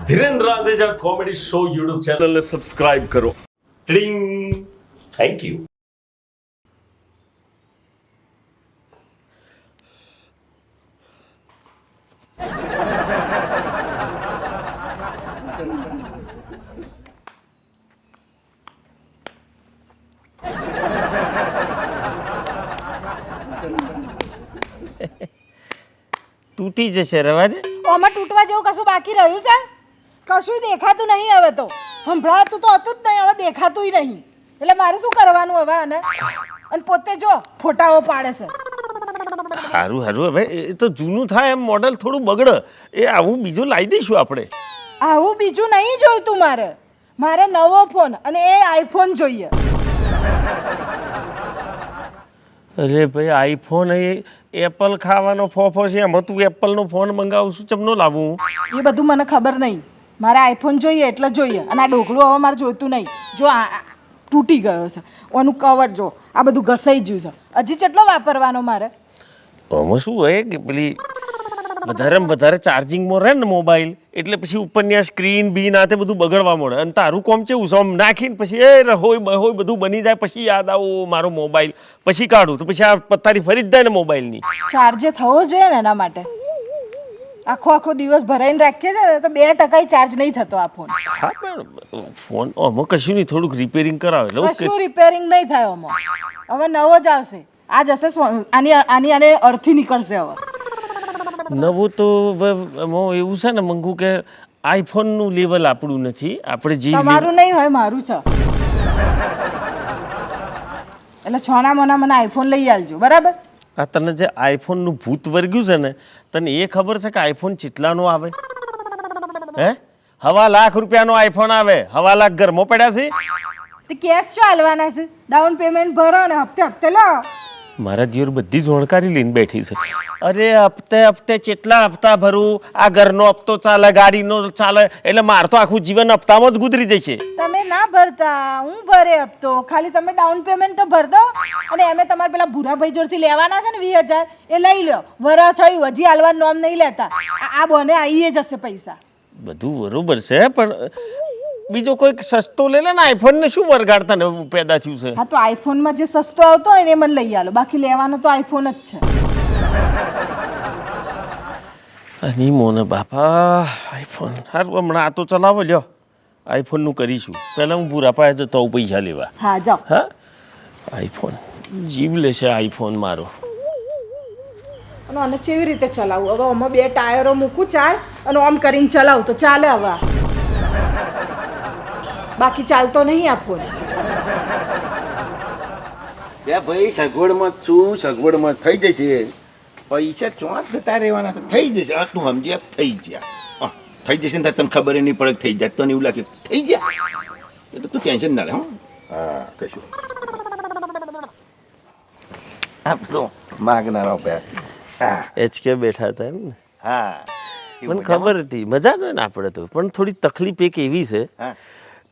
Dhirendra Randeja comedy show YouTube ચેનલને subscribe કરો. ટિંગ. Thank you. તૂટી જશે રવા દે. ઓમાં તૂટવા જેવું કશું બાકી રહ્યું છે? કશું દેખાતું નહીં હવે તો. સંભળાતું તો હતું જ નહીં, હવે દેખાતુંય નહીં. એટલે મારે શું કરવાનું હવે આને? અને પોતે જો ફોટાઓ પાડે છે. સારું સારું હવે એ તો જૂનું થાય એમ મોડલ થોડું બગડે એ આવું બીજું લાવી દઈશું આપણે. આવું બીજું નહીં જોઈતું મારે. મારે નવો ફોન અને એ આઈફોન જોઈએ. અરે ભાઈ આઈફોન એ એપલ ખાવાનો ફોફો છે એમાં તું એપલનો ફોન મંગાવશું ચમનો લાવું? એ બધું મને ખબર નહીં. મારે આઈફોન જોઈએ એટલે જોઈએ. અને આ ઢોકળું હવે મારે જોઈતું નહીં. જો આ તૂટી ગયો છે, આનું કવર જો, આ બધું ઘસાઈ ગયું છે. હજી કેટલો વાપરવાનો મારે? આમાં શું હોય કે પેલી વધારે ચાર્જિંગમાં રહે ને મોબાઈલ એટલે પછી ઉપરની આ સ્ક્રીન બીન આ તે બધું બગડવા મળે. અને તારું કોમ છે આમ નાખીને પછી એ રહોય બહોય બધું બની જાય પછી યાદ આવો મારો મોબાઈલ પછી કાઢું તો પછી આ પથારી ફરી જ જાય ને મોબાઈલની. ચાર્જે થવો જોઈએ ને એના માટે. આખો દિવસ ભરાઈને રાખીએ છે ને તો 2% ચાર્જ નહીં થતો આ ફોન. હા પણ ફોન આમાં કશું નહીં, થોડુંક રિપેરિંગ કરાવે. કશું રિપેરિંગ નહીં થાય આમાં. હવે નવો જ આવશે. આ જશે આને અર્થી નીકળશે હવે. નવું તો એમાં એવું છે ને મંગુ કે આઈફોનનું લેવલ આપણું નથી. આપણે જે તમારું નહીં હોય મારું છે. એટલે છોના મોના મને આઈફોન લઈ આલજો બરાબર. આ તને જે આઈફોનનું ભૂત વર્ગ્યું છે ને તને એ ખબર છે કે આઈફોન કેટલાનો આવે? હે 1.5 લાખ રૂપિયાનો આઈફોન આવે. 1.5 લાખ ઘરમાં પડ્યા છે. તે કેશ ચાલવાના છે? ડાઉન પેમેન્ટ ભરો ને હપ્તે હપ્તે લાવો. મારા દિયોર બધી જાણકારી લઈને બેઠી છે. અરે હપ્તે કેટલા હપ્તા ભરું? આ ઘરનો હપ્તો ચાલે, ગાડીનો ચાલે, એટલે માર તો આખું જીવન હપ્તામાં જ ગુજરી જશે. તમે ના ભરતા, હું ભરે હપ્તો. ખાલી તમે ડાઉન પેમેન્ટ તો ભર દો. અને એમે તમારે પેલા ભૂરાભાઈ જોડથી લેવાના છે ને 20,000 એ લઈ લો. વરા થયું હજી હાલવાનું નામ નહીં લેતા. આ બોને આવી જશે પૈસા. બધું બરોબર છે પણ બીજો કોઈક સસ્તો લે ને આઈફોન ને શું વરગાડતા ને પેદા થયું છે? હા તો આઈફોન માં જે સસ્તો આવતો હોય ને એ મને લઈ આલો. બાકી લેવાનો તો આઈફોન જ છે. અને મોને બાપા આઈફોન સારું હમણાં આ તો ચલાવો લ્યો આઈફોન નું કરીશું. પહેલા હું પૂરા પાયે જતો આવું પૈસા લેવા. હા જાઓ. હા આઈફોન જીવ લેશે આઈફોન મારો. અને આને કેવી રીતે ચલાવું? હવે આમાં 2 ટાયરો મૂકું 4 અને આમ કરીને ચલાવું તો ચાલે. હવે બાકી ચાલતો નહીં આ ફોન. બે ભાઈ સગવડમાં છું, સગવડમાં થઈ જશે. પૈસા ચોંચ જતા રહેવાના થઈ જશે. આ તું સમજ્યા થઈ ગયા થઈ જશે ને તને ખબર નહીં પડે થઈ જાય તને એવું લાગે થઈ ગયા એટલે તું ટેન્શન ના લે. હા કશું આપણો માગનારો બે HK બેઠા હતા એમ ને? હા મને ખબર હતી. મજા છે ને આપણે તો. પણ થોડી તકલીફ એક એવી છે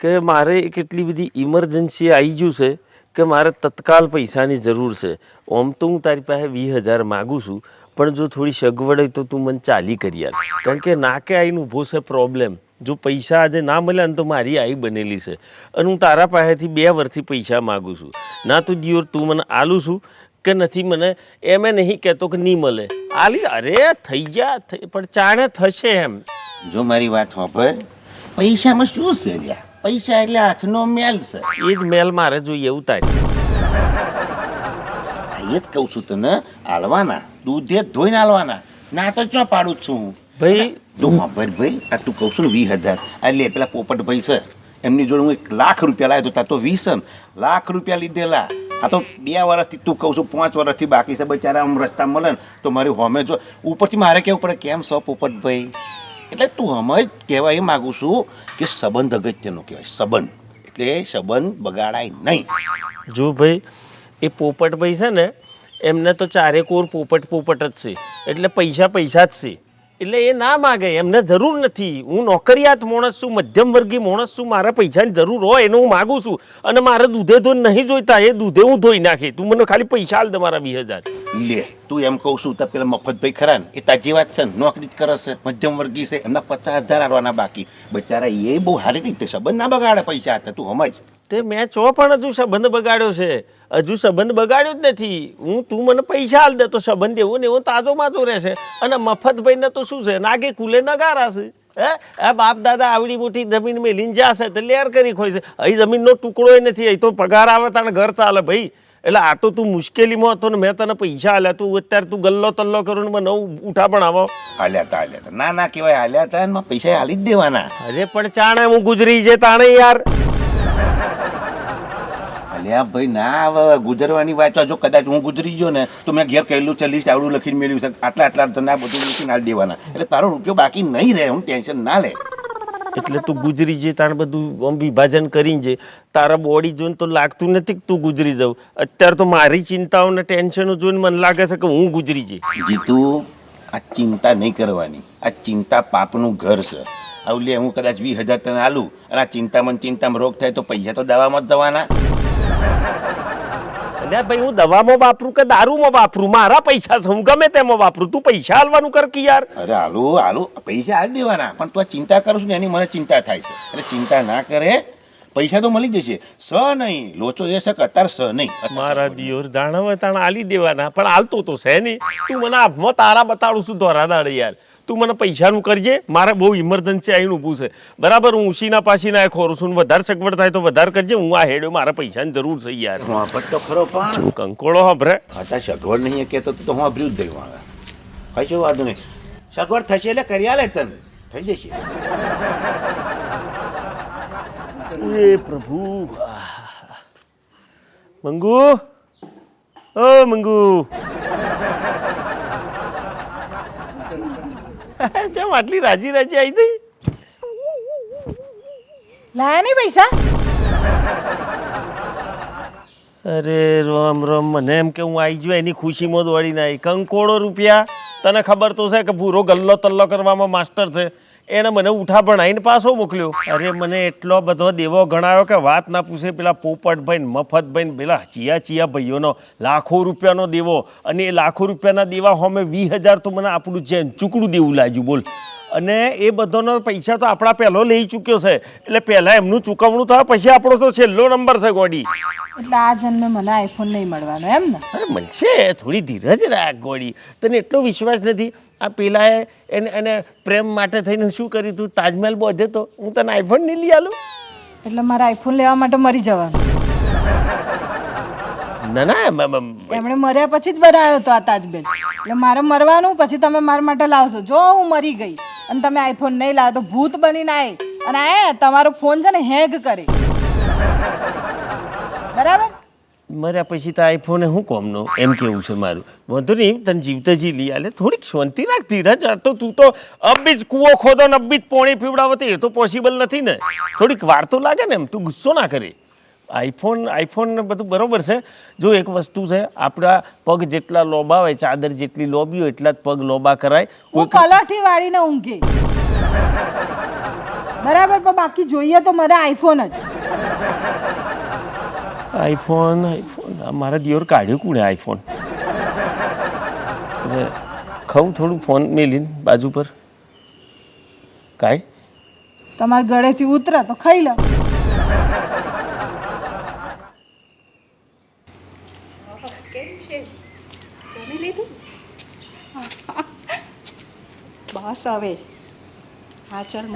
કે મારે કેટલી બધી ઇમરજન્સી આવી ગયું છે કે મારે તત્કાલ પૈસાની જરૂર છે. ઓમ તો હું તારી પાસે 20,000 માગું છું પણ જો થોડી સગવડ હોય તો તું મને ચાલી કરી આલ. કારણ કે નાકે આવીને ઊભો છે પ્રોબ્લેમ. જો પૈસા આજે ના મળ્યા ને તો મારી આવી બનેલી છે અને હું તારા પાસેથી 2 વર્ષથી પૈસા માગું છું. ના તું દિયોર તું મને આલું છું કે નથી મને એમ નહીં કહેતો કે નહીં મળે. આલી અરે થઈ ગયા પણ ચાણે થશે એમ. જો મારી વાત સાંભળ, પૈસામાં શું છે લ્યા? પૈસા એટલે હાથનો મેલ છે. એ જ મેલ મારે જોઈએ ઉતારી. એ જ કહું છું તને હાલવાના દૂધે ધોઈને હાલવાના. ના તો ચો પાડું છું હું ભાઈ. તું ખબર ભાઈ આ તું કહું છું ને 20,000 એટલે પેલા પોપટભાઈ છે એમની જોડે હું 1 લાખ રૂપિયા લાવ્યો તો તાર તો 20 લાખ રૂપિયા લીધેલા. આ તો 2 વર્ષથી તું કહું છું 5 વર્ષથી બાકી છે બચારા. આમ રસ્તા મળે ને તો મારી હોમે જો ઉપરથી મારે કેવું પડે કેમ છો પોપટભાઈ? એટલે તું અમે કહેવા એ માગું છું કે સંબંધ અગત્યનો કહેવાય. સંબંધ એટલે સંબંધ બગાડાય નહીં. જો ભાઈ એ પોપટભાઈ છે ને એમને તો ચારે કોર પોપટ જ છે એટલે પૈસા જ છે. એટલે એ ના માગે, એમને જરૂર નથી. હું નોકરિયાત માણસ છું, મધ્યમ વર્ગીય માણસ છું, મારે પૈસાની જરૂર હોય એને હું માગું છું. અને મારે દૂધે ધોઈ નહીં જોઈતા, એ દૂધે હું ધોઈ નાખી. તું મને ખાલી પૈસા હાલ દે મારા 20,000. લે તું એમ કહું છું તો પેલા મફતભાઈ ખરા ને, એ તાજી વાત છે ને, નોકરી જ કરે છે, મધ્યમ વર્ગી છે, એમના 50,000 આલવાના બાકી. બચારા એ બહુ સારી રીતે સંબંધ ના બગાડે પૈસા હતા, તું સમજ. તે મેં ચો પણ હજુ સંબંધ બગાડ્યો છે? હજુ સંબંધ બગાડ્યો જ નથી. તું મને પૈસા હાલ દે તો સંબંધ એવો ને એવો તાજો માજો રહેશે. અને મફતભાઈને તો શું છે, નાગે કુલે નગારા છે. હે આ બાપ દાદા આવડી મોટી જમીન મેલીને જશે તો લેર કરી ખોઈ છે. અહીં જમીનનો ટુકડો નથી, અહીં તો પગાર આવે તાણે ઘર ચાલે ભાઈ. એટલે આ તો તું મુશ્કેલીમાં હતો ને મેં તને પૈસા હાલ્યા, તું અત્યારે તું ગલ્લો તલ્લો કરું ને મને ઉઠા પણ આવો. હાલ્યા હતા ના ના કહેવાય, હાલ્યા હતા ને પૈસા હાલી જ દેવાના. અરે પણ ચાણે હું ગુજરી છે તાણે યાર. અલ્યા ભાઈ ના આવે ગુજરવાની વાત. જો કદાચ હું ગુજરી ગયો ને તો મેં ઘેર કહેલું છે, લિસ્ટ આવડું લખીને મેળવ્યું છે, આટલા તને આ બધું લખીને હાલ દેવાના. એટલે તારો રૂપિયો બાકી નહીં રહે, હું ટેન્શન ના લે. એટલે તું ગુજરી જે તારે બધું આમ વિભાજન કરીને છે. તારા બોડી જોઈને તો લાગતું નથી કે તું ગુજરી જાઉં. અત્યારે તો મારી ચિંતાઓ ને ટેન્શનો જોઈને મને લાગે છે કે હું ગુજરી જઈ. જીતું, આ ચિંતા નહીં કરવાની. આ ચિંતા પાપનું ઘર છે. આવલે હું કદાચ 20,000 તને આલું અને આ ચિંતામાં રોગ થાય તો પૈસા તો દવામાં જ દવાના. એટલે ભાઈ હું દવામાં વાપરું કે દારૂમાં વાપરું, મારા પૈસા છે, હું ગમે તેમાં વાપરું. તું પૈસા હાલવાનું કર કે યાર. અરે હાલું પૈસા હાલ દેવાના, પણ તું આ ચિંતા કરું છું ને એની મને ચિંતા થાય છે. એટલે ચિંતા ના કરે, પૈસા તો મળી જશે. સ નહીં લોચો એ શક અત્યારે સ નહીં. મારા દિયોર જાણવે તાણે આલી દેવાના, પણ હાલતો તો છે નહીં. તું મને આમાં તારા બતાડું છું ધોરા દાડે યાર. તું મને પૈસાનું કરજે, મારે બહુ ઇમરજન્સી આવીને ઊભું છે બરાબર. હું ઉસીના પાસીના ખોરું છું, વધારે સગવડ થાય તો વધારે કરજે. હું આ હેડ્યો, મારા પૈસાની જરૂર છે યાર. વાપર તો ખરો પણ તું કંકોળો હભરે. હતા સગવડ નહીં કહેતો તો હું અભર્યું જ દઈ વાળા. કશો વાંધો નહીં, સગવડ થશે એટલે કરી આલે તને, થઈ જશે. એ પ્રભુ. મંગુ, ઓ મંગુ, કેમ આટલી રાજી રાજી આવી હતી? લાયા નહીં પૈસા? અરે રામ રામ, મને એમ કે હું આવી ગયો એની ખુશીમાં દોડીને આવી. કંકોડો રૂપિયા, તને ખબર તો છે કે ભૂરો ગલ્લો તલ્લો કરવામાં માસ્ટર છે. એને મને ઉઠા ભણાવીને પાછો મોકલ્યો. અરે મને એટલો બધો દેવો ગણાયો કે વાત ના પૂછે. પેલા પોપટભાઈ ને મફતભાઈ ને પેલા ચિયા ભાઈઓનો લાખો રૂપિયાનો દેવો, અને એ લાખો રૂપિયાના દેવા હોમે 20,000 તો મને આપણું છે ચૂકડું દેવું લાગ્યું બોલ. અને એ બધાનો પૈસા તો આપણા પહેલો લઈ ચૂક્યો છે. એટલે પહેલા એમનું ચૂકવણું થાય, પછી આપણો તો છેલ્લો નંબર છે ગોડી. એટલે આ જન્મે મને આઈફોન નહીં મળવાનો એમ ને? અરે મળશે, થોડી ધીરજ રાખ ગોડી. તને એટલો વિશ્વાસ નથી? આ પેલાએ એને પ્રેમ માટે થઈને શું કર્યું તું? તાજમહેલ બોધે તો હું તને આઈફોન નહીં લઈ આલું? એટલે મારે આઈફોન લેવા માટે મરી જવાનું? ના ના, એમણે મર્યા પછી જ બનાવ્યો તો આ તાજમહેલ. એટલે મારે મરવાનું, પછી તમે મારા માટે લાવશો. જો હું મરી ગઈ અને તમે આઈફોન નહીં લાવો તો ભૂત બનીને આવે અને આ તમારો ફોન છે ને હેંગ કરે, બરાબર? મર્યા પછી તો આઈફોન શું કોમનો એમ કેવું છે મારું. વાંધો નહીં, તને જીવતાજી લઈ આલે. થોડીક શાંતિ રાખ, ધીરજ. તો તું તો અબી જ કૂવો ખોદો ને અબી જ પોણી પીવડાવો તો એ તો પોસિબલ નથી ને. થોડીક વાર તો લાગે ને. એમ તું ગુસ્સો ના કરે. આઈફોન ને બધું બરોબર છે. જો એક વસ્તુ છે, આપણા પગ જેટલા લોબા હોય, ચાદર જેટલી લોબી હોય એટલા જ પગ લોબા કરાય. હું કલાઠી વાળીને ઊંઘે, બરાબર? પણ બાકી જોઈએ તો મને આઈફોન જ. આઈફોન મારા દિયોર કાઢ્યો કોણે આઈફોન? હવે ખાઉં થોડું ફોન મેલીને બાજુ પર કાઢ. તમારા ગળેથી ઉતરે તો ખાઈ લો. બસ હવે હા ચાલ.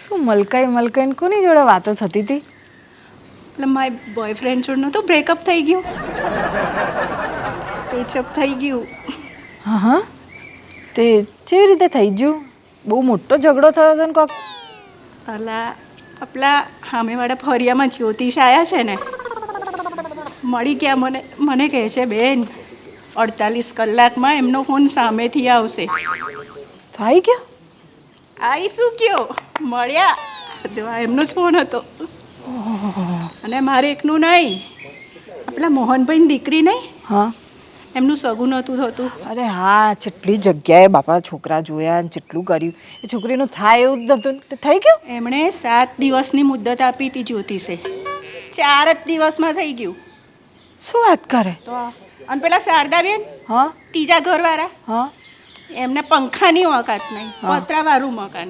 શું મલકાઈ કોની જોડે વાતો થતી હતી? એટલે માય બોયફ્રેન્ડ જોડનું તો બ્રેકઅપ થઈ ગયું, પેચઅપ થઈ ગયું. હા, તે કેવી રીતે થઈ ગયું? બહુ મોટો ઝઘડો થયો હતો ને કોક? અલા આપલા સામેવાળા ફરિયામાં જ્યોતિષ આવ્યા છે ને, મળી ગયા. મને કહે છે બેન 48 કલાકમાં એમનો ફોન સામેથી આવશે. થઈ ગયો? આઈ શું કયો, મળ્યા. જો આ એમનો જ ફોન હતો. અને મારે એકનું નહીં, પેલા મોહનભાઈની દીકરી નહીં, હા એમનું સગું નહોતું થતું. અરે હા કેટલી જગ્યાએ બાપા છોકરા જોયા અને જેટલું કર્યું એ છોકરીનું થાય એવું જ નતું તે થઈ ગયું. એમણે 7 દિવસની મુદ્દત આપી હતી જ્યોતિષે, 4 જ દિવસમાં થઈ ગયું. શું વાત કરે? તો અને પેલા શારદાબેન, હા ત્રીજા ઘરવાળા, હા એમને પંખાની ઓકાત નહીં, હા. પતરાવાળું મકાન,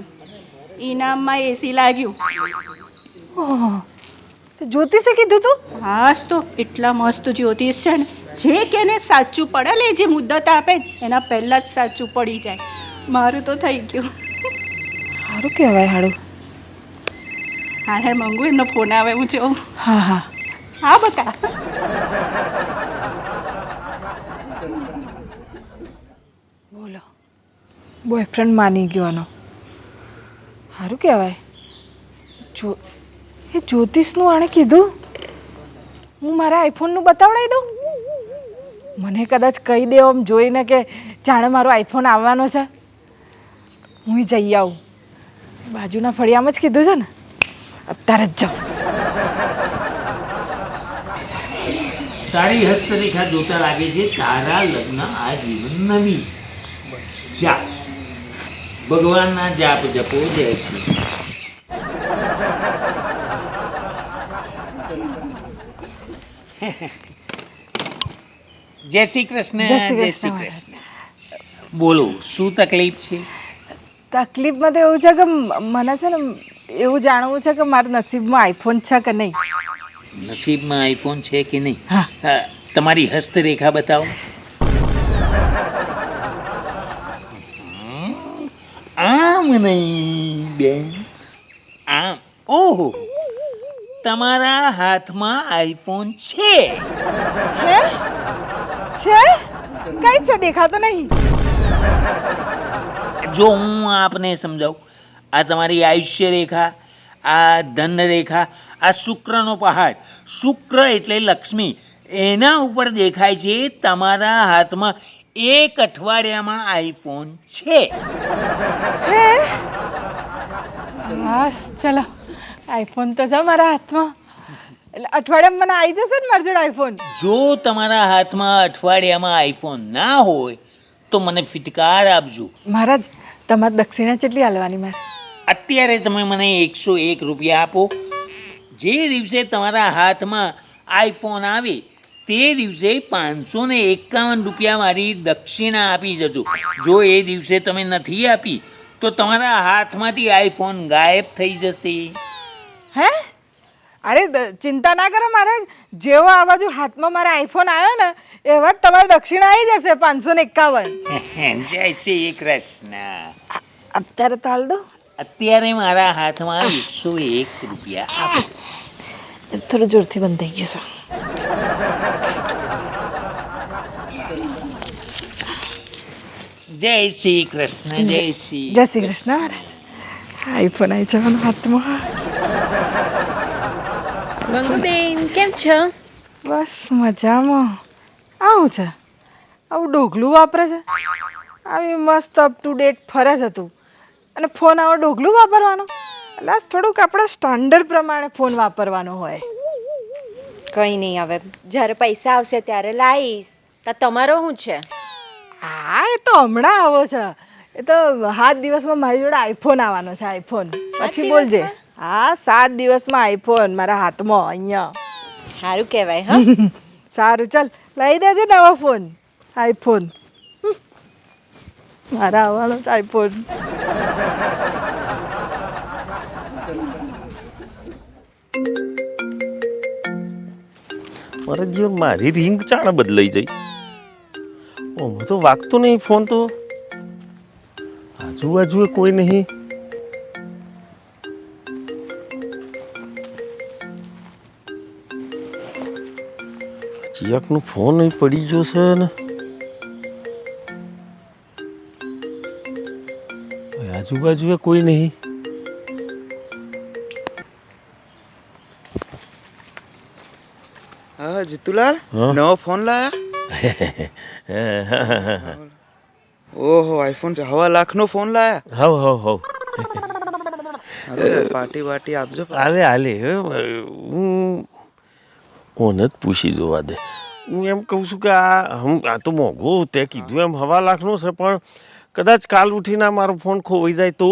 ઇનામમાં એસી લાગ્યું. ઓહો. તો જ્યોતિષે કીધું તું? હાસ તો એટલા મસ્ત જ્યોતિષ છે ને, જે કેને સાચું પડે લે, જે મુદ્દત આપે ને એના પહેલાં જ સાચું પડી જાય. મારું તો થઈ ગયું. સારું કહેવાય હાડું. હા હે મંગુ, એમનો ફોન આવે, હું જોઉં. હા હા હા બકા. બોલો બોયફ્રેન્ડ માની ગયો આનો. સારું કહેવાય. જો એ જ્યોતિષનું આણે કીધું હું મારા આઈફોનનું બતાવડાવી દઉં. મને કદાચ કહી દે આમ જોઈને કે જાણે મારો આઈફોન આવવાનો છે, હું જઈ આવું. બાજુના ફળિયામાં જ કીધું છે ને, અત્યારે જ જાઉં. તારી હસ્તરેખા જોતા લાગે છે તારા લગ્ન આ જીવન નવી. જા ભગવાનના જાપ જપો જય શ્રી. જય શ્રી કૃષ્ણ. જય શ્રી જય શ્રી કૃષ્ણ. બોલો શું તકલીફ છે? તકલીફમાં તો એવું છે કે મને છે ને એવું જાણવું છે કે મારા નસીબમાં આઈફોન છે કે નહીં. નસીબમાં આઈફોન છે કે નહીં? હા. તમારી હસ્તરેખા બતાવો. આમ નહીં બેન, આમ. ઓહો, તમારા હાથમાં આઈફોન છે. હે છે? કઈ છે? દેખાતો નહીં. જો હું આપને સમજાવું, આ તમારી આયુષ્ય રેખા, આ ધન રેખા, આ શુક્રનો પહાડ. શુક્ર એટલે લક્ષ્મી. એના ઉપર દેખાય છે તમારા હાથમાં 1 અઠવાડિયામાં આઈફોન છે. હા ચલો, આઈફોન તો છે મારા હાથમાં. એટલે અઠવાડિયામાં મને આવી જશે ને મારી જોડે આઈફોન? જો તમારા હાથમાં અઠવાડિયામાં આઈફોન ના હોય તો મને ફિટકાર આપજો. મહારાજ તમારે દક્ષિણા કેટલી હાલવાની મારે? અત્યારે તમે મને 101 રૂપિયા આપો. જે દિવસે તમારા હાથમાં આઈફોન આવે તે દિવસે 551 રૂપિયા મારી દક્ષિણા આપી જજો. જો એ દિવસે તમે નથી આપી તો તમારા હાથમાંથી આઈફોન ગાયબ થઈ જશે. હે? અરે ચિંતા ના કરો મહારાજ, જેવો આ બાજુ હાથમાં મારા આઈફોન આવ્યો ને એવા જ તમારી દક્ષિણા આવી જશે 551. જય શ્રી કૃષ્ણ. અત્યારે તો હાલ દો. અત્યારે મારા હાથમાં 101 રૂપિયા આપો. થોડું જોરથી બંધ થઈ ગયું છે. જય શ્રી કૃષ્ણ. જય શ્રી જય શ્રી કૃષ્ણ મહારાજ. આઈફોન આવી જવાનો હાથમાં. મંગુબેન કેમ છો? બસ મજામાં. આવું છે આવું ડોગલું વાપરે છે, આવી મસ્ત અપ ટુ ડેટ ફરે છે તું, અને ફોન આવો ડોગલું વાપરવાનો? એટલે આ થોડુંક આપણા સ્ટાન્ડર્ડ પ્રમાણે ફોન વાપરવાનો હોય. કંઈ નહીં, હવે જ્યારે પૈસા આવશે ત્યારે લાવીશ. તો તમારો શું છે? હા એ તો હમણાં આવો છે, એ તો 7 દિવસમાં મારી જોડે આઈફોન આવવાનો છે. આઈફોન પછી બોલજે. હા 7 દિવસમાં આઈફોન મારા હાથમાં અહીંયા. સારું કહેવાય. હા સારું ચાલ લઈ દેજે નવો ફોન આઈફોન. મારા આવવાનો છે આઈફોન. મારે જીવન મારી રિંગ ચાણ બદલાઈ જઈ. ઓમ તો વાગતો નહીં ફોન, તો આજુબાજુ કોઈ નહીં. ચિયાકનો ફોન અહીં પડી ગયો છે ને આજુબાજુ કોઈ નહીં. હા જીતુલાલ, હા? નવો ફોન લાયા? ઓહો, આઈફોન છે. 1.25 લાખનો ફોન લાયા? હવ હવ હવ અરે પાર્ટી વાર્ટી આપજો. હાલે હાલે. હું ઓને જ પૂછી જોવા દે. હું એમ કહું છું કે આ તો મોંઘો તે કીધું એમ 1.5 લાખનો છે, પણ કદાચ કાલ ઉઠીને મારો ફોન ખોવાઈ જાય તો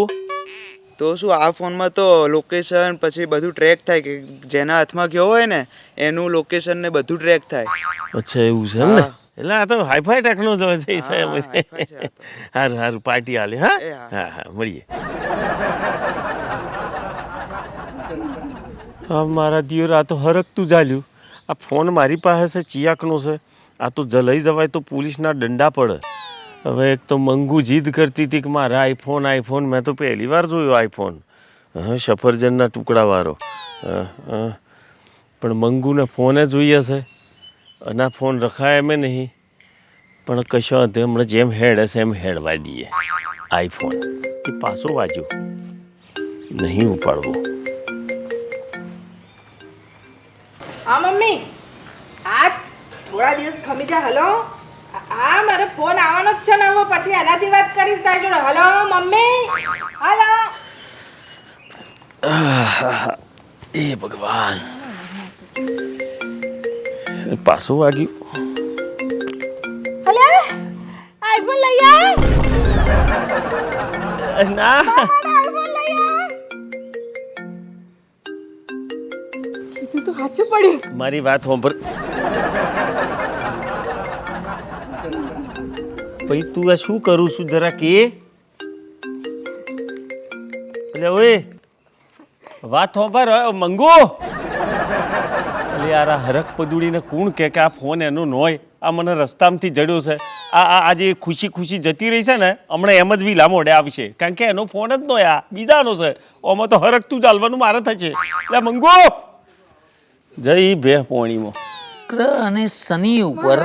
શું આ ફોનમાં તો લોકેશન પછી બધું ટ્રેક થાય કે જેના હાથમાં ગયો હોય ને એનું લોકેશન ને બધું ટ્રેક થાય. અચ્છા એવું છે એમ ને? હા. એટલે આ તો હાઈફાઈ ટેકનોલોજી છે હા, hi-fi છે આ તો. સારું સારું પાર્ટી હાલે હા એ હા. હા હા મળીએ. હા મારા દિયોર આ તો હરકતું ચાલ્યું. આ ફોન મારી પાસે છે ચિયાકનો છે. આ તો જલાઈ જવાય તો પોલીસના દંડા પડે. હવે એક તો મંગુ જીદ કરતી હતી કે મારા આઈફોન મેં તો પહેલી વાર જોયો આઈફોન. હા સફરજનના ટુકડાવાળો. પણ મંગુને ફોને જોઈએ છે અને આ ફોન રખાય એમ નહીં. પણ કશો હતો હમણાં જેમ હેડ હશે એમ હેડવા દઈએ. આઈફોન એ પાછો વાંચ્યો નહીં ઉપાડવો. હા મમ્મી, આ થોડા દિવસ ખમી જા. હલો, હા મારે ફોન આવવાનો જ છે ને, હવે પછી એનાથી વાત કરીશ તારી જોડે. Hello mummy, hello. એ ભગવાન પાછું વાગ્યું. હલે આઈફોન લઈ આ. ના આઈફોન લઈ આ. કીધું તો સાચું પડ્યું. મારી વાત સાંભળ. ભાઈ તું આ શું કરું છું જરા કે? એટલે ઓય વાત સાંભળ મંગો. એટલે યાર આ હરક પદુડીને કોણ કે આ ફોન એનો નોય આ મને રસ્તામાંથી જડ્યો છે. આજે ખુશી ખુશી જતી રહી છે ને હમણાં એમ જ વિલા મોડે આવશે, કારણ કે એનો ફોન જ નોય, આ બીજાનો છે. આમાં તો હરકતું ચાલવાનું મારે થશે. એટલે મંગો જઈ બે પોણીમાં. શુક્ર અને શનિ ઉપર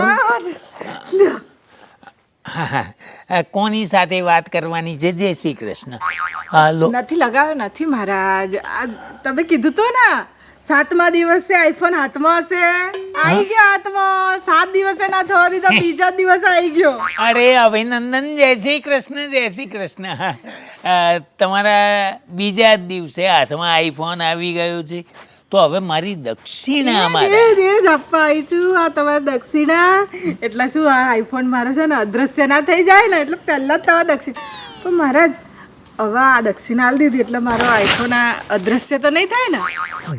કોની સાથે વાત કરવાની છે? જય શ્રી કૃષ્ણ. હાલો. નથી લગાવ્યો નથી મહારાજ. આ તમે કીધું તો ને 7મા દિવસે આઈફોન હાથમાં હશે. આવી ગયો હાથમાં. 7 દિવસે ના થવા દીધો, બીજા દિવસે આવી ગયો. અરે અભિનંદન, જય શ્રી કૃષ્ણ, જય શ્રી કૃષ્ણ. તમારા બીજા જ દિવસે હાથમાં આઈફોન આવી ગયો છે, તો હવે મારી દક્ષિણા મારે. એ જ આપવા આવી છું. આ તમારી દક્ષિણા એટલે શું, આ આઈફોન મારે છે ને અદ્રશ્ય ના થઈ જાય ને એટલે પહેલા જ તમારા દક્ષિણા. પણ મહારાજ હવે આ દક્ષિણા આલી દીધી એટલે મારો આઈફોન આ અદ્રશ્ય તો નહીં થાય ને?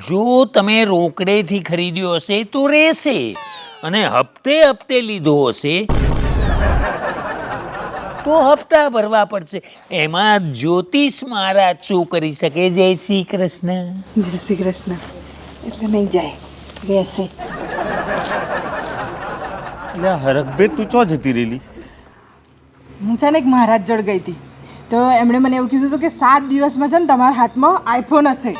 જો તમે રોકડેથી ખરીદ્યો હશે તો રહેશે, અને હપ્તે હપ્તે લીધો હશે તો હપ્તા ભરવા પડશે. એમાં જ્યોતિષ મહારાજ શું કરી શકે? જય શ્રી કૃષ્ણ. જય શ્રી કૃષ્ણ. એટલે નહીં જાય, રહેશે. એટલે હરકભેર તું ચો જતી રહેલી? હું છે ને એક મહારાજ જોડ ગઈ હતી, તો એમણે મને એવું કીધું હતું કે 7 દિવસમાં છે ને તમારા હાથમાં આઈફોન હશે,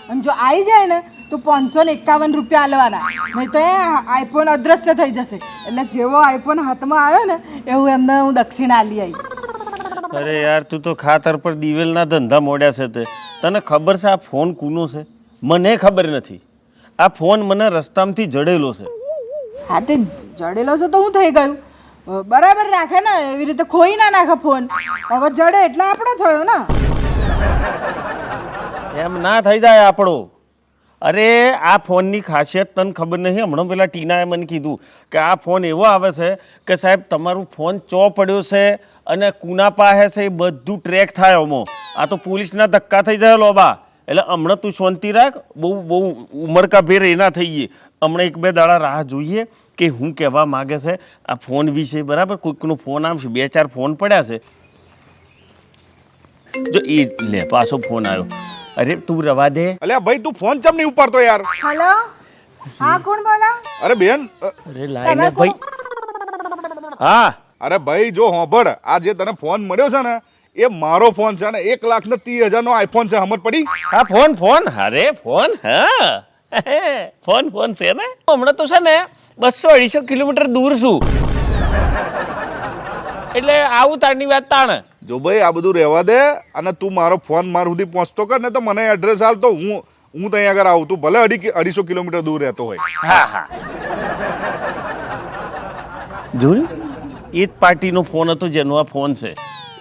અને જો આવી જાય ને તો 551 રૂપિયા આલવાના, નહીં તો એ આઈફોન અદ્રશ્ય થઈ જશે. એટલે જેવો આઈફોન હાથમાં આવ્યો ને એવું એમને હું દક્ષિણા આલી આવી. અરે યાર તું તો ખાતર પર દિવેલના ધંધા મોડ્યા છે. તને ખબર છે આ ફોન કૂનો છે? મને ખબર નથી. આ ફોન મને રસ્તામાંથી જડેલો છે. હા તે જડેલો છે તો હું થઈ ગયું? બરાબર રાખે ને, એવી રીતે ખોઈ ના નાખે ફોન. હવે જડે એટલે આપણો થયો ને. એમ ના થઈ જાય આપણો. અરે આ ફોનની ખાસિયત તને ખબર નહીં? હમણાં પેલા ટીનાએ મને કીધું કે આ ફોન એવો આવે છે કે સાહેબ તમારું ફોન ચો પડ્યો છે અને કુના પાસે છે એ બધું ટ્રેક થાય આમાં. આ તો પોલીસના ધક્કા થઈ જાય લોબા. એટલે હમણાં તું શાંતિ રાખ. બહુ ઉમળકાભેર એ ના થઈએ. હમણાં 1-2 દાડા રાહ જોઈએ કે હું કહેવા માગે છે આ ફોન વિશે. બરાબર, કોઈકનો ફોન આવશે. 2-4 ફોન પડ્યા છે. જો એ લે પાછો ફોન આવ્યો. અરે તું રવા દે. અલ્યા ભાઈ તું ફોન ચમ નહીં ઉપાડતો યાર? હેલો, હા કોણ બોલો? અરે બેન, અરે લાઈને ભાઈ. હા અરે ભાઈ જો હોંભળ, આ જે તને ફોન મળ્યો છે ને એ મારો ફોન છે ને 1,30,000 નો આઈફોન છે. સમજ પડી? હા ફોન અરે ફોન હા ફોન છે ને. હમણાં તો છે ને 200-250 કિલોમીટર દૂર છું. એટલે આવું તારની વાત તાણ. જો ભાઈ આ બધું રહેવા દે, અને તું મારો ફોન માર સુધી પહોંચતો કર ને તો મને એડ્રેસ આલ, તો હું ત્યાં આગળ આવું. તું ભલે 250 કિલોમીટર દૂર રહેતો હોય. હા જોયું? એ જ પાર્ટીનો ફોન હતો જેનો આ ફોન છે.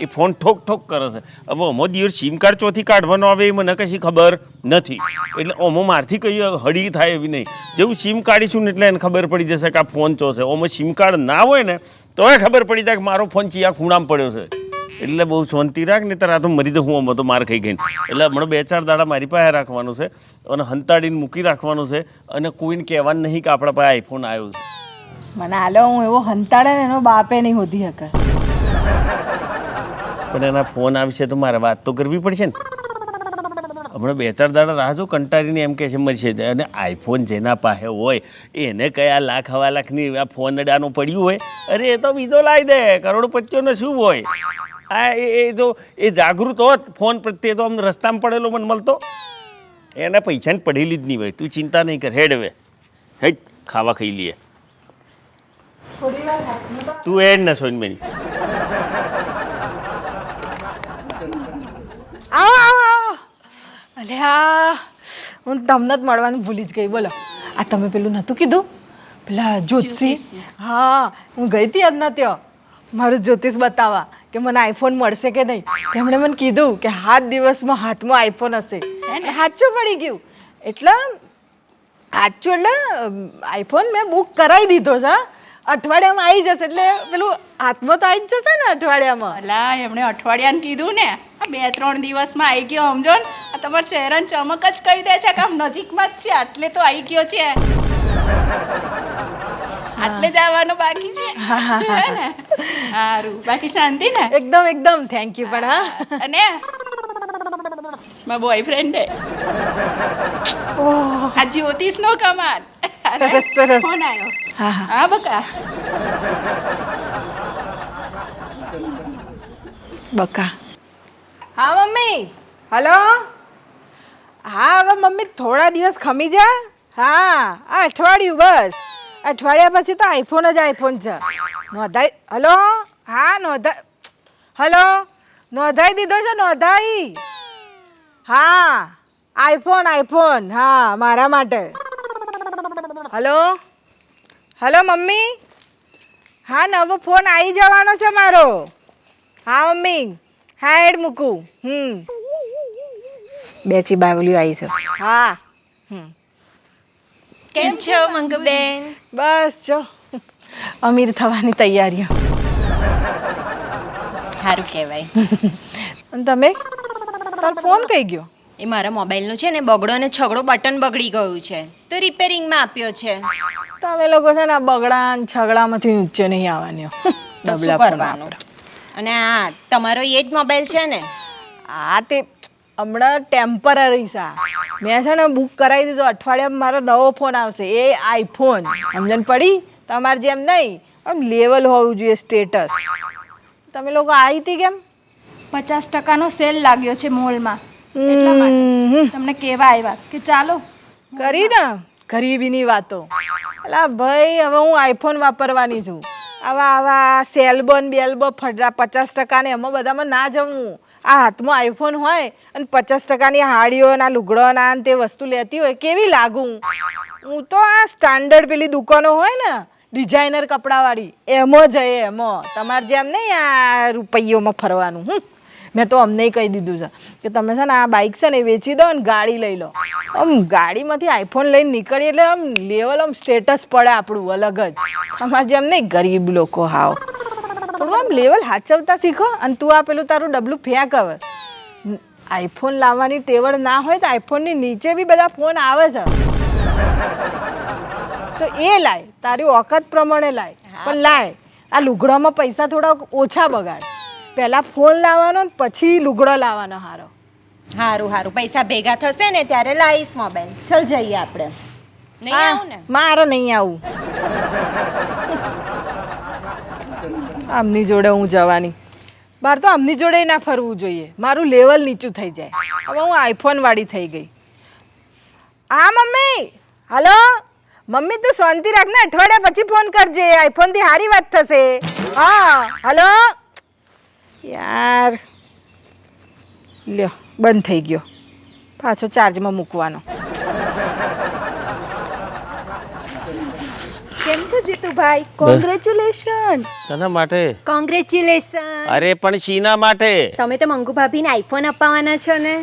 એ ફોન ઠોક ઠોક કરે છે. હવે અમો દિવસ સિમ કાર્ડ ચોથી કાઢવાનો આવે એ મને કશી ખબર નથી, એટલે અમો મારથી કઈ હળી થાય એવી નહીં. જેવું સિમ કાઢીશું ને એટલે એને ખબર પડી જશે કે આ ફોન ચો છે. ઓમાં સિમ કાર્ડ ના હોય ને તો એ ખબર પડી જાય કે મારો ફોન ચિયા ખૂણામાં પડ્યો છે. એટલે બહુ શાંતિ રાખ, ને તારા તો મરી જવું આમાં તો માર ખાઈ ગઈને. એટલે હમણાં 2-4 દાડા મારી પાસે રાખવાનું છે અને હંતાડીને મૂકી રાખવાનું છે, અને કોઈને કહેવાનું નહીં કે આપણા પાસે આઈફોન આવ્યો છે. મને હાલો હું એવો હંતાડે ને એનો બાપે નહીં હોતી હકે. પણ એના ફોન આવશે તો મારે વાત તો કરવી પડશે ને. હમણાં 2-4 દાડા રાહ જો, કંટાળીને એમ કહે છે મરશે. અને આઈફોન જેના પાસે હોય એને કયા લાખ 1.5 લાખની આ ફોન અડાનું પડ્યું હોય, અરે એ તો બીજો લાવી દે, કરોડપતિઓને શું હોય. આ એ જો એ જાગૃત હોત ફોન પ્રત્યે તો અમને રસ્તામાં પડેલો મને મળતો. એને પૈસાની પડેલી જ નહીં હોય. તું ચિંતા નહીં કર, હેડ હવે હેડ ખાવા ખાઈ લઈએ. તું હેડ ને સોનબેની. આવો આવો આવો. અલ્યા હું તમને જ મળવાનું ભૂલી જ ગઈ. બોલો, આ તમે પેલું નહોતું કીધું પેલા જ્યોતિષ? હા, હું ગઈ હતી આજના ત્યાં મારું જ્યોતિષ બતાવવા કે મને આઈફોન મળશે કે નહીં. તેમણે મને કીધું કે 7 દિવસમાં હાથમાં આઈફોન હશે. સાચું પડી ગયું. એટલે સાચું એટલે આઈફોન મેં બુક કરાવી દીધો છે. અઠવાડિયામાં આવી જશે. એટલે પેલું હાથમાં તો આવી જ જશે ને અઠવાડિયામાં. અલા એમણે અઠવાડિયાને કીધું ને, આ 2-3 દિવસમાં આવી ગયો. સમજો ને, આ તમારા ચહેરાની ચમક જ કહી દે છે કે આમ નજીકમાં જ છે. આટલે તો આવી ગયો છે. આટલે જવાનું બાકી છે. સારું, બાકી શાંતિ ને? એકદમ એકદમ. Thank you. પણ હા, અને મારો બોયફ્રેન્ડ હે. આ જ્યોતિષનો કમાલ. સરસ સરસ. ફોન આવ્યો. હા હા હા બકા. બકા. હા મમ્મી. હલો. હા હવે મમ્મી થોડા દિવસ ખમી જા. હા આ અઠવાડિયું બસ. અઠવાડિયા પછી તો આઈફોન જ આઈફોન છે. નોંધાઈ. હલો. હા નોંધાઈ. હલો નોંધાઈ દીધો છે. નોંધાઈ. હા આઈફોન આઈફોન. હા મારા માટે. હલો. Hello mummy. હા નવો ફોન આવી જવાનો છે મારો. હા મમ્મી. હા હેડ મૂકું. બેચી બાવલીઓ આવી છે. હા. કેમ છો મંગુબેન? બસ જો અમીર થવાની તૈયારીઓ. સારું કહેવાય. અને તમે? તારો ફોન કઈ ગયો? એ મારા મોબાઈલનું છે ને બગડો અને છગડો બટન બગડી ગયું છે તો રિપેરિંગમાં આપ્યો છે. તમે લોકો છે ને આ બગડા ને છગડામાંથી ઊંચે નહીં આવવાની. તો શું કરવાનું? અને આ તમારો એ જ મોબાઈલ છે ને? હા તે હમણાં ટેમ્પરરી છે. મેં છે ને બુક કરાવી દીધો. અઠવાડિયામાં મારો નવો ફોન આવશે. એ આઈફોન. સમજણ પડી? તમારે જેમ નહીં, આમ લેવલ હોવું જોઈએ, સ્ટેટસ. તમે લોકો આવી હતી કેમ? 50% સેલ લાગ્યો છે મોલમાં, એટલા માટે તમને કેવા આવ્યા કે ચાલો કરી ને ગરીબીની વાતો. અલા ભાઈ હવે હું આઈફોન વાપરવાની છું. આવા આવા સેલબોન બેલબો ફટા 50% ને એમાં બધામાં ના જવું. આ હાથમાં આઈફોન હોય અને 50%ની હાડીઓ ના લુગડો ના તે વસ્તુ લેતી હોય કેવી લાગુ. હું તો આ સ્ટાન્ડર્ડ પેલી દુકાનો હોય ને ડિઝાઇનર કપડાવાળી એમાં જઈએ. એમાં તમારે જેમ નહીં આ રૂપિયોમાં ફરવાનું. મેં તો અમને કહી દીધું છે કે તમે છે ને આ બાઇક છે ને એ વેચી દો ને ગાડી લઈ લો. આમ ગાડીમાંથી આઈફોન લઈને નીકળીએ એટલે આમ લેવલ આમ સ્ટેટસ પડે આપણું અલગ જ. તમારે જેમ નહીં ગરીબ લોકો હાવ. થોડું આમ લેવલ હાચવતા શીખો. અને તું આ પેલું તારું ડબલું ફેંક હવે. આઈફોન લાવવાની ટેવડ ના હોય તો આઈફોનની નીચે બી બધા ફોન આવે છે તો એ લાય. તારી ઓકાત પ્રમાણે લાય. પણ લાય આ લુગડામાં પૈસા થોડા ઓછા બગાડ. પહેલા ફોન લાવવાનો ને પછી લુગડો લાવવાનો. હારો સારું સારું, પૈસા ભેગા થશે ને ત્યારે લાવીશ મોબાઈલ. ચલ જઈએ આપણે. નહીં આવું ને? મારે નહીં આવું. આમની જોડે હું જવાની. મારે તો આમની જોડે ના ફરવું જોઈએ. મારું લેવલ નીચું થઈ જાય. હવે હું આઈફોન વાળી થઈ ગઈ. હા મમ્મી. હલો મમ્મી તું શાંતિ રાખ ને. અઠવાડિયા પછી ફોન કરજે. આઈફોનથી સારી વાત થશે. હા હલો. યાર લ્યો બંધ થઈ ગયો. પાછો ચાર્જમાં મૂકવાનો. કેમ છો જીતુભાઈ? કોંગ્રેચ્યુલેશન. શાના માટે? કોંગ્રેચ્યુલેશન. અરે પણ શીના માટે? તમે તો મંગુ ભાભીને આઈફોન અપાવવાના છો ને?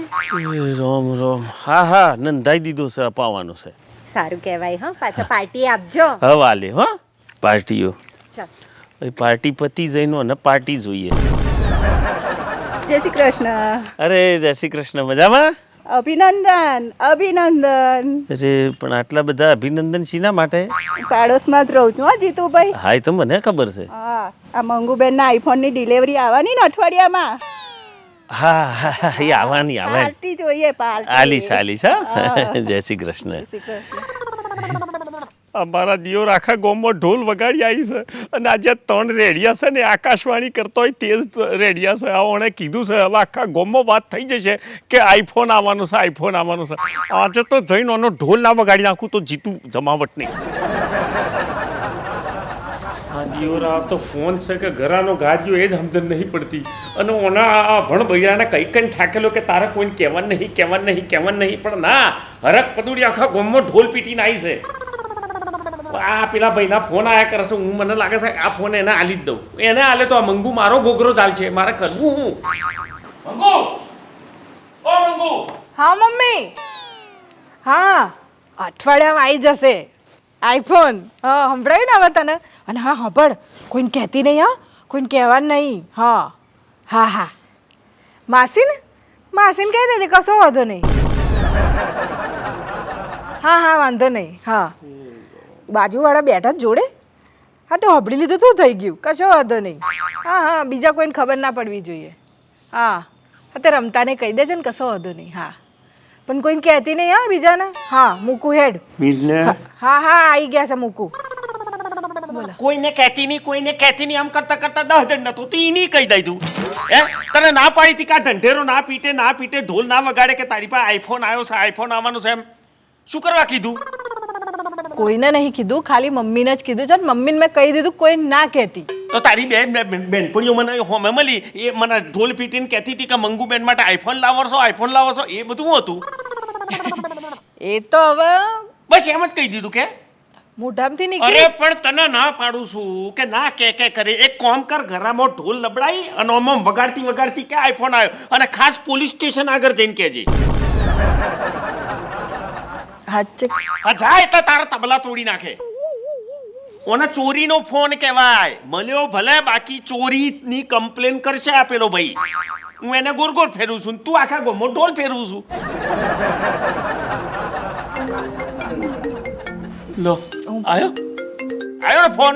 એ રોમ રોમ. હા હા, નંદાઈ દીધું છે, અપાવવાનું છે. સારું કહેવાય હો. પાછા પાર્ટી આપજો. હવાલે હો પાર્ટીઓ. ચાલ. પાર્ટી પતી જઈને અને પાર્ટી જોઈએ. જય શ્રી કૃષ્ણ. અરે જય શ્રી કૃષ્ણ. મજામાં? અભિનંદન અભિનંદન. અરે પણ આટલા બધા અભિનંદન શીના માટે? પાડોશમાં જ રહું છું હો જીતુભાઈ. હા એ તો મને ખબર છે. હા, આ મંગુબેનના આઈફોનની ડિલિવરી આવવાની ને અઠવાડિયામાં. હા હા હા, એ આવવાની આવવાની. પાર્ટી જોઈએ પાર્ટી. આલીશ આલીશ. હા જય શ્રી કૃષ્ણ. જય શ્રી કૃષ્ણ. અમારા દિયોર આખા ગામમાં ઢોલ વગાડી આવી છે અને આજે 3 રેડિયા છે ને આકાશવાણી કરતો હોય તે જ રેડિયા છે. આઓને કીધું છે હવે આખા ગામમાં વાત થઈ જશે કે આઈફોન આવવાનો છે, આઈફોન આવવાનો છે. આજે તો જઈને ઓનો ઢોલ ના વગાડી નાખું તો જીતું જમાવટ નહીં. આ દિયોર આ તો ફોન છે કે ઘરાનો ગાજ્યો એ જ સમજણ નહીં પડતી અને ઓના આ ભણ ભૈયાને કઈ કઈ થાકેલો કે તારે કોઈને કહેવાનું નહીં પણ ના હરક પદુડી આખા ગામમાં ઢોલ પીટીને આવી છે. આ પેલા ભાઈના ફોન આયા કરે છે. હું મને લાગે છે કે આ ફોન એને આલી જ દઉં. એને આલે તો આ મંગુ મારો ગોગરો ચાલશે. મારે કરવું હું? મંગુ, ઓ મંગુ. હા મમ્મી. હા, અઠવાડિયામાં આવી જશે આઈફોન. હા, સંભળાયું ને હવે તને? અને હા સાંભળ, કોઈને કહેતી નહીં. હા, કોઈને કહેવાનું નહીં. હા હા હા. માસીને કહી દેજે, કશો વાંધો નહીં. હા હા, વાંધો નહીં. હા, બાજુવાળા બેઠા જ જોડે. હા તો હબડી લીધું તો થઈ ગયું, કશો વાંધો નહીં. હા હા, બીજા કોઈને ખબર ના પડવી જોઈએ. હા, અત્યારે રમતાને કહી દેજે ને, કશો વાંધો નહીં. હા, પણ કોઈને કહેતી નહીં. હા બીજાને. હા, મૂકું હેડ. હા હા, આવી ગયા છે, મૂકું. કોઈને કહેતી નહીં આમ કરતા કરતા 10 જણ નતો તો ઈ નહીં કહી દીધું. હે તને ના પાડી હતી કે આ ઢંઢેરો ના પીટે ઢોલ ના વગાડે કે તારી પાસે આઈફોન આવ્યો છે, આઈફોન આવવાનો છે એમ શું કરવા કીધું? કોઈને નહીં કીધું, ખાલી મમ્મીને જ કીધું છે. મમ્મીને મેં કહી દીધું કોઈ ના કહેતી. તો તારી બેનપણીઓ મને હોમે મળી એ મને ઢોલ પીટીને કહેતી હતી કે મંગુ બેન માટે આઈફોન લાવો છો એ બધું હતું. એ તો હવે બસ એમ જ કહી દીધું કે મોઢામાંથી અરે નીકળી. પણ તને ના પાડું છું કે ના કે કરે. એક કોમ કર, ઘરમાં ઢોલ લબડાઈ અને ઓમ વગાડતી કે આઈફોન આવ્યો અને ખાસ પોલીસ સ્ટેશન આગળ જઈને કહેજે. હા જા, એટલે તારા તબલા તોડી નાખે. ઓને ચોરીનો ફોન કહેવાય. મળ્યો ભલે, બાકી ચોરીની કમ્પ્લેન કરશે આપેલો ભાઈ. હું એને ગોળ ગોળ ફેરવું છું, તું આખા ગામમાં ઢોલ ફેરવું છું. લો આયો ને ફોન.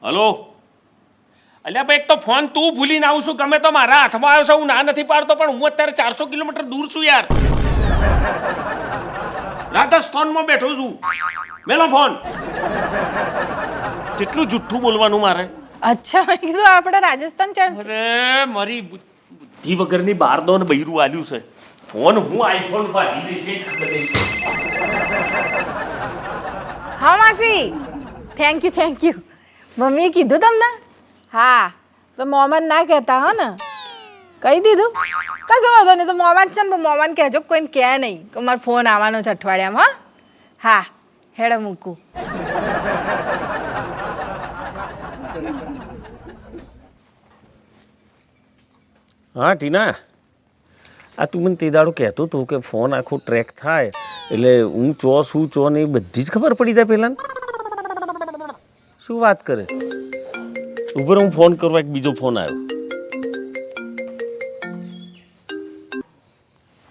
હલો અલ્યા ભાઈ, એક તો ફોન તું ભૂલીને આવું છું. ગમે તો મારા હાથમાં આવ્યો છે, હું ના નથી પાડતો, પણ હું અત્યારે 400 કિલોમીટર દૂર છું યાર. રાજસ્થાનમાં બેઠો છું. મેલો ફોન. કેટલું જુઠ્ઠું બોલવાનું મારે? અચ્છા, મેં કીધું આપણે રાજસ્થાન ચાલ. અરે મારી બુદ્ધિ વગરની બારદોન બૈરું આલ્યું છે. ફોન હું આઈફોન પાડી દઈશ એ ખબર નહીં. હા માસી, થેન્ક યુ. મમ્મીએ કીધું તમને? હા, તો મોમાં ના કહેતા હો ને. કહી દીધું, કશો વાંધો નહીં. તો મોમાં જ છે ને, મોમાં કહેજો, કોઈને કહે નહીં કે મારો ફોન આવવાનો છે અઠવાડિયામાં. હા, હેડે મૂકું. હા ટીના, આ તું મને તે દાડો કહેતો હતો કે ફોન આખો ટ્રેક થાય એટલે હું શું ને એ બધી જ ખબર પડી જાય પહેલાં. શું વાત કરે? ઉપર હું ફોન કરવા, એક બીજો ફોન આવ્યો.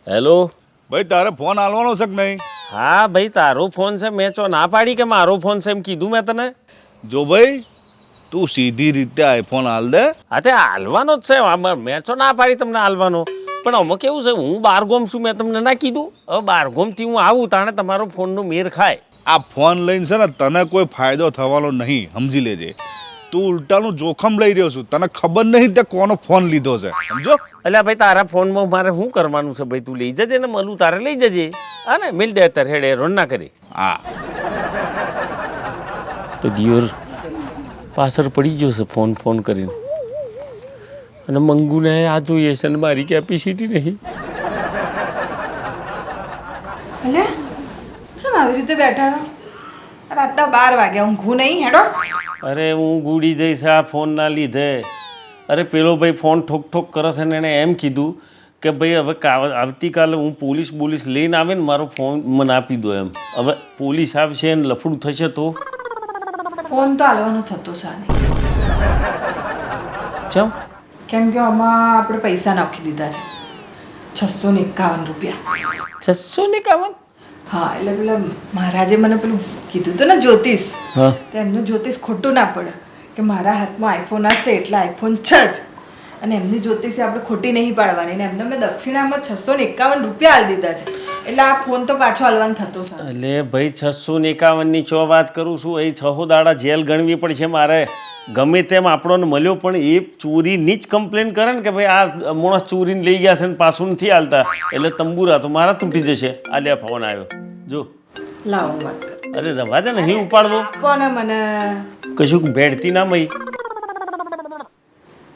હેલો ભાઈ, તારે ફોન આલવાનો છે કે નહીં? હા ભાઈ, તારો ફોન છે. મેં ના પાડી કે મારો ફોન છે એમ કીધું મેં તને. જો ભાઈ, તું સીધી રીતે આઈફોન આલ દે. હા તે હાલવાનો જ છે. મેં ના પાડી તમને હાલવાનો, પણ આમાં કેવું છે, હું બારગોમ છું, મેં તમને ના કીધું. હવે બારગોમથી હું આવું તાણે તમારો ફોનનો મેર ખાય. આ ફોન લઈને છે ને તને કોઈ ફાયદો થવાનો નહીં, સમજી લેજે. તું ઉલટાનું જોખમ લઈ રહ્યો છું. તને ખબર નહીં તે કોનો ફોન લીધો છે, સમજો? એટલે ભાઈ તારા ફોનમાં મારે શું કરવાનું છે ભાઈ? તું લઈ જજે ને, મળું તારે લઈ જજે. હા ને, મિલ દે તારે હેડે, રોન ના કરી. હા તો દિયોર પાછળ પડી ગયો છે ફોન કરીને, અને મંગુને આ જોઈએ છે ને મારી કેપેસિટી નહીં. અલે ચમ આવી રીતે બેઠા? રાતના 12 વાગ્યા ઊંઘું નહીં હેડો. અરે હું ગુડી જઈશ આ ફોનના લીધે. અરે પેલો ભાઈ ફોન ઠોક ઠોક કરે છે ને એણે એમ કીધું કે ભાઈ હવે આવતીકાલે હું પોલીસ લઈને આવે ને મારો ફોન મને આપી દો એમ. હવે પોલીસ આવશે ને લફડું થશે તો ફોન તો હાલવાનો થતો છે આને. ચમ કેમ કે આમાં આપણે પૈસા નાખી દીધા છે 651 રૂપિયા. 651? હા એટલે પેલા મહારાજે મને પેલું કીધું હતું ને જ્યોતિષ, હા તો એમનું જ્યોતિષ ખોટું ના પડે કે મારા હાથમાં આઈફોન હશે એટલે આઈફોન છે જ, અને એમની જ્યોતિષે આપણે ખોટી નહીં પાડવાની, ને એમને મેં દક્ષિણામાં 651 રૂપિયા આલી દીધા છે, એટલે આ ફોન તો પાછો હાલવાનો થતો છે. એટલે ભાઈ 651ની ચો વાત કરું છું, એ 6 દાડા જેલ ગણવી પડશે મારે. ગમે તેમ આપણોને મળ્યો પણ એ ચોરીની જ કમ્પ્લેન કરે ને કે ભાઈ આ માણસ ચોરીને લઈ ગયા છે ને પાછું નથી હાલતા, એટલે તંબુરા તો મારા તૂટી જશે. આલ્યા ફોન આવ્યો જો. લાવો હું વાત કરું. અરે રવા દે ને, નહીં ઉપાડવો. આપો ને મને. કશું ભેડતી ના મઈ.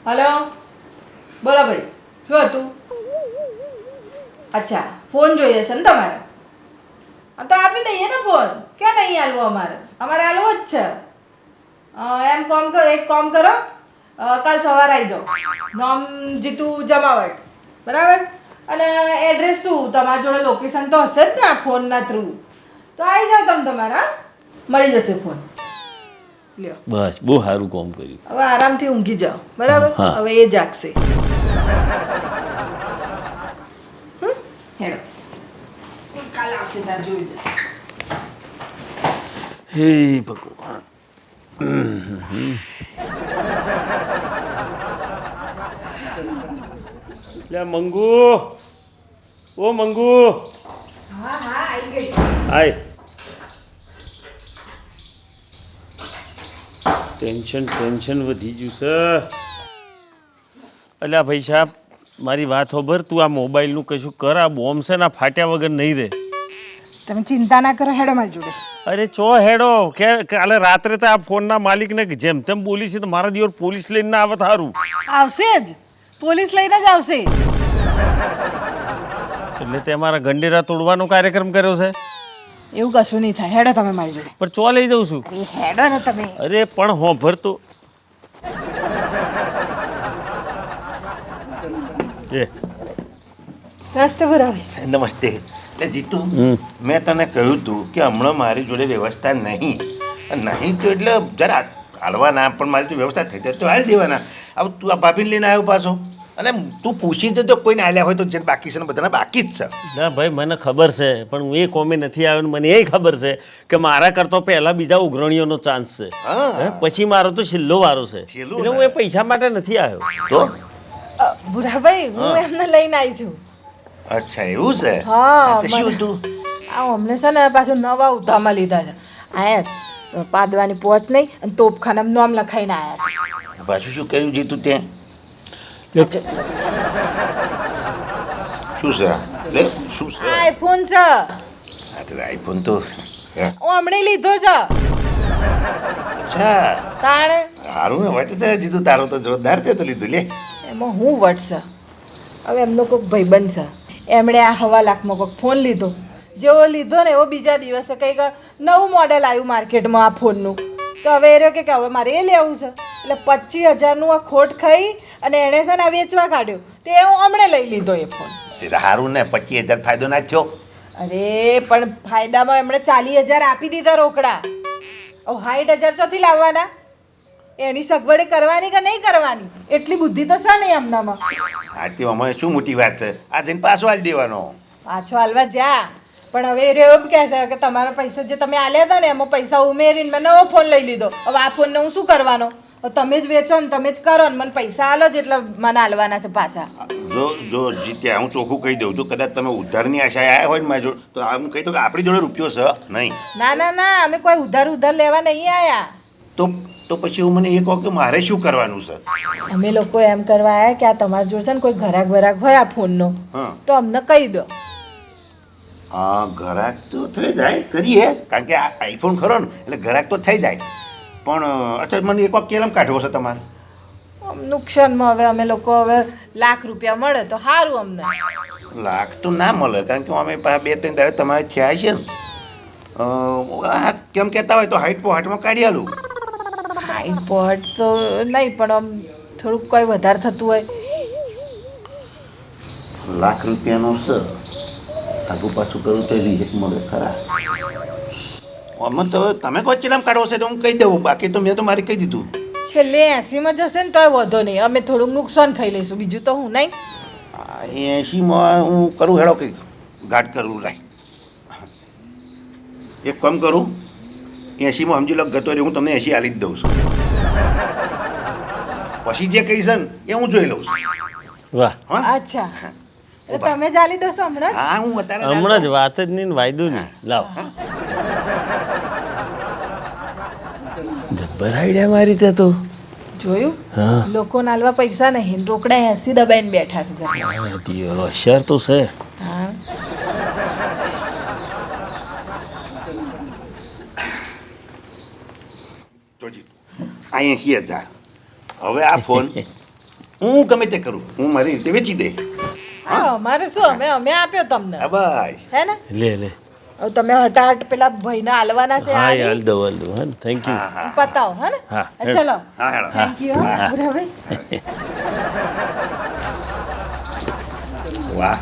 હલો બોલો ભાઈ, શું હતું? અચ્છા ફોન જોઈએ છે ને તમારે? હા તો આપી દઈએ ને ફોન, ક્યાં નહીં હાલવો અમારે? અમારે હાલવો જ છે. એમ એક કામ કરો, કાલ સવારે આવી જાઓ. નામ જીતુ જમાવટ, બરાબર? અને એડ્રેસ શું તમારી જોડે? લોકેશન તો હશે જ ને આ ફોનના થ્રુ, તો આવી જાઓ તમે તમારા, મળી જશે ફોન. લ્યો બસ બહુ સારું કામ કર્યું. હવે આરામથી ઊંઘી જાઓ, બરાબર? હા. હવે એ જાગશે. હેડો કાલ આવશે ત્યારે જોઈ જશે. હે ભગવાન. લે મંગુ, ઓ મંગુ, હા હા આવી ગઈ. આય. ટેન્શન વધી ગયું છે. અલ્યા ભાઈ સાહેબ, મારી વાત ખબર, તું આ મોબાઈલનું કશું કર, આ બોમ્બ છે ને આ ફાટ્યા વગર નહીં રહે. તમે ચિંતા ના કરો, હેડો મારી જોડે. અરે ચો હેડો કે કાલે રાત્રે તો આ ફોનના માલિકને જેમ તેમ બોલી છે તો મારા દિવસ પોલીસ લઈને ના આવે સારું. આવશે જ, પોલીસ લઈને જ આવશે. એટલે તે મારા ગંડેરા તોડવાનો કાર્યક્રમ કર્યો છે. એવું કશું નહીં થાય, હેડો તમે મારી જોડે. પણ ચો લઈ જાઉં છું. અરે હેડો ને તમે. અરે પણ હોભર તો એ રસ્તે પર આવે. નમસ્તે. એટલે જીતુ, મેં તને કહ્યું તું કે હમણાં મારી જોડે વ્યવસ્થા નહીં તો એટલે જરા હાલવા ના, પણ મારી જો વ્યવસ્થા થઈ જાય તો હાલ દેવાના. હવે તું આ ભાભીને લઈને આવ્યો પાછો, અને તું પૂછી દે તો કોઈને હાલ્યા હોય તો જે બાકી છે ને બધાના બાકી જ છે. ના ભાઈ મને ખબર છે, પણ હું એ કોમે નથી આવ્યો ને મને એ ખબર છે કે મારા કરતો પહેલા બીજા ઉઘરણીઓનો ચાન્સ છે. હા. પછી મારો તો છેલ્લો વારો છે, છેલ્લો એટલે હું એ પૈસા માટે નથી આવ્યો. તો બુઢાભાઈ, હું એમને લઈને આવી છું. અચ્છા એવું છે? હા, તો શું મને- તું આ અમને છે ને પાછું નવા ઉધામાં લીધા છે. આયા પાદવાની પહોંચ નહીં અને તોપખાનામાં નામ લખાઈને આયા પાછું શું કર્યું જીતું ત્યાં? છે. શું છે લે, શું છે? આઈફોન છે, હા તો આઈફોન તો છે. હમણે લીધો છે. અચ્છા તાણે સારું ને વટ છે જીતું, તારો તો જોરદાર તે તો લીધું લે. એમાં હું વટશે. હવે એમનો કોઈક ભાઈબંધ છે, એમણે આ 1.5 લાખમાં કોઈક ફોન લીધો. જેવો લીધો ને એવો બીજા દિવસે કંઈક નવું મોડેલ આવ્યું માર્કેટમાં આ ફોનનું, તો હવે એ રહ્યો કે હવે મારે એ લેવું છે, એટલે 25,000નું આ ખોટ ખાઈ અને એણે છે ને આ વેચવા કાઢ્યો, તે હું હમણે લઈ લીધો એ ફોન. તે તો સારું ને, 25,000 ફાયદો ના થયો. અરે પણ ફાયદામાં એમણે 40,000 આપી દીધા રોકડા. હવે 60,000 ચોથી લાવવાના? એની સગવડ કરવાની કે નહીં કરવાની, એટલી બુદ્ધિ તો છે નહીં એમનામાં. હા તે અમે શું મોટી વાત છે, આ જઈને પાછો હાલ દેવાનો. પાછો હાલવા જા, પણ હવે એ રહ્યો એમ કહે છે કે તમારા પૈસા જે તમે આલ્યા હતા ને એમાં પૈસા ઉમેરીને મેં નવો ફોન લઈ લીધો. હવે આ ફોનને હું શું કરવાનો? હવે તમે જ વેચો ને તમે જ કરો ને મને પૈસા આલો જ એટલે મને હાલવાના છે પાછા. જો જીત્યા, હું ચોખ્ખું કહી દઉં છું, કદાચ તમે ઉધારની આશાએ આવ્યા હોય ને મારી જોડે, તો આ હું કહી દઉં કે આપણી જોડે રૂપિયો છે નહીં. ના ના ના, અમે કોઈ ઉધાર લેવા નહીં આયા. તો પછી એવું મને એ કહો કે મારે શું કરવાનું છે? અમે લોકો એમ કરવા આવ્યા કે આ તમારા જોડે છે ને કોઈ ઘરાક વરાક હોય આ ફોનનો, હા તો અમને કહી દો. હા ઘરાક તો થઈ જાય, કરીએ, કારણ કે આ આઈફોન ખરો ને એટલે ઘરાક તો થઈ જાય. પણ અચ્છા મને એક વાર કેલમ કાઢવો છે તમારે? નુકસાનમાં હવે અમે લોકો હવે લાખ રૂપિયા મળે તો સારું અમને. લાખ તો ના મળે, કારણ કે અમે 2-3 દાડે તમારે થયા છે ને. કેમ કહેતા હોય તો હાઈટમાં કાઢી આલું. હાઈટ પોહટ તો નહીં પણ આમ થોડુંક કોઈ વધારે થતું હોય. લાખ રૂપિયાનો છે, આગુ પાછું કરું તો રિજેક્ટ મળે ખરા. આમાં તો તમે કોઈ ચીલામ કાઢવો છે તો હું કહી દઉં, બાકી તો મેં તો મારી કહી દીધું. છેલ્લે 80માં જશે ને તોય વાંધો નહીં, અમે થોડુંક નુકસાન ખાઈ લઈશું, બીજું તો હું નહીં. 80માં હું કરું હેડો કંઈક ઘાટ કરું લાય. એક કામ કરું, 80માં સમજી લો ગતો હું તમને 80 આલી જ દઉં છું. પછી જે કહીશ ને એ હું જોઈ લઉં છું. વાહ, હા અચ્છા એટલે તમે ચાલી દો છો હમણાં જ? હા હું અત્યારે હમણાં જ વાત જ નહીં ને વાયદું નહીં. લાવ, જબ્બર આઈડિયા મારી તે તો. જોયું હા, લોકો નાલવા પૈસા નહીં, રોકડા 80 દબાઈને બેઠા છે ઘરમાં. હોશિયાર તો છે. હા જોજી આ 80,000. હવે આ ફોન હું ગમે તે કરું, હું મારી રીતે વેચી દે. હા અમારે શું, અમે આપ્યો તમને, હા બસ. હે ને? લે લે. હવે તમે હટાહટ પેલા ભાઈને હાલવાના છે, હા, આ હાલ દઉં હા. Thank you. પતાવો હે ને? હા, ચલો હા હેડો. થેન્ક યુ બરાબર. વાહ,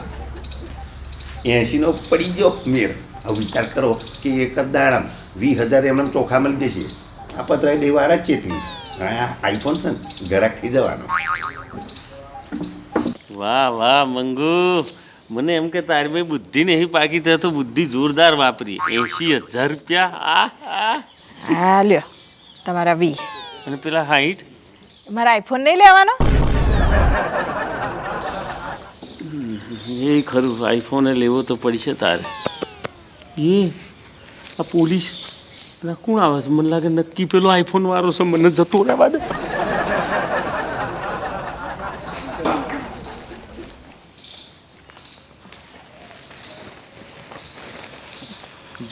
80નો પડી ગયો મેર. હવે વિચાર કરો કે એક જ દાડામાં 20,000 એમને ચોખા મળી જશે. આ પતરાય બે વાર જ ચેતવી. આ આઈફોન છે ને ગરાક થઈ જવાનો. વાહ વાહ મંગુ, મને એમ કે તારી ભાઈ બુદ્ધિ નહીં પાકી, તે તો બુદ્ધિ જોરદાર વાપરી. 80,000 રૂપિયા. હા લ્યો તમારા 20. અને પેલા 60? મારા આઈફોન નહીં લેવાનો? એ ખરું, આઈફોન લેવો તો પડશે તારે. એ આ પોલીસ પેલા કોણ આવે છે? મને લાગે નક્કી પેલો આઈફોન વાળો છે, મને જતો રહેવા દે.